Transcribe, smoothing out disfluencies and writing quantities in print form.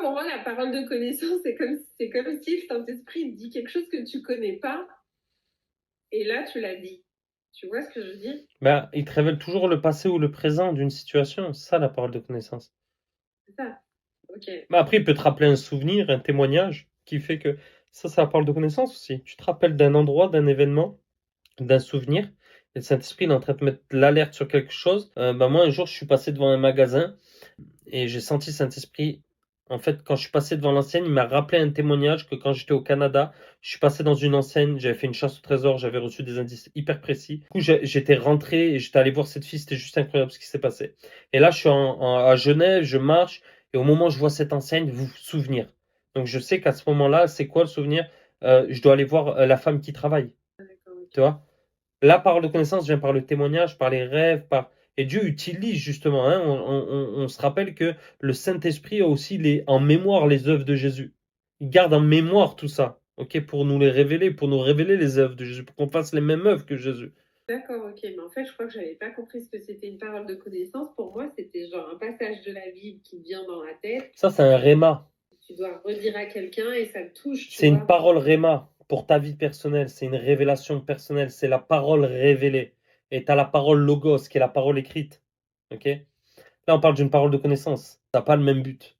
pour moi, la parole de connaissance, c'est comme si le Saint-Esprit dit quelque chose que tu connais pas, et là, tu l'as dit. Tu vois ce que je veux dire? Ben, il te révèle toujours le passé ou le présent d'une situation. C'est ça la parole de connaissance. C'est ça. Ok. Mais après, il peut te rappeler un souvenir, un témoignage, qui fait que ça la parole de connaissance aussi. Tu te rappelles d'un endroit, d'un événement, d'un souvenir, et le Saint-Esprit il est en train de te mettre l'alerte sur quelque chose. Bah moi, un jour, je suis passé devant un magasin et j'ai senti le Saint-Esprit. En fait, quand je suis passé devant l'enseigne, il m'a rappelé un témoignage que quand j'étais au Canada, je suis passé dans une enseigne, j'avais fait une chasse au trésor, j'avais reçu des indices hyper précis. Du coup, j'étais rentré et j'étais allé voir cette fille, c'était juste incroyable ce qui s'est passé. Et là, je suis à Genève, je marche, et au moment où je vois cette enseigne, vous souvenir. Donc, je sais qu'à ce moment-là, c'est quoi le souvenir? Je dois aller voir la femme qui travaille, D'accord, tu ok. vois? La parole de connaissance vient par le témoignage, par les rêves, par... Et Dieu utilise justement, hein, on se rappelle que le Saint-Esprit a aussi en mémoire les œuvres de Jésus. Il garde en mémoire tout ça, ok, pour nous les révéler, pour nous révéler les œuvres de Jésus, pour qu'on fasse les mêmes œuvres que Jésus. D'accord, ok. Mais en fait, je crois que j'avais pas compris ce que c'était une parole de connaissance. Pour moi, c'était genre un passage de la Bible qui vient dans la tête. Ça, c'est un réma. Tu dois redire à quelqu'un et ça te touche, tu C'est une vois. parole réma pour ta vie personnelle. C'est une révélation personnelle. C'est la parole révélée. Et tu as la parole logos, qui est la parole écrite. Ok? Là, on parle d'une parole de connaissance. Ça n'a pas le même but.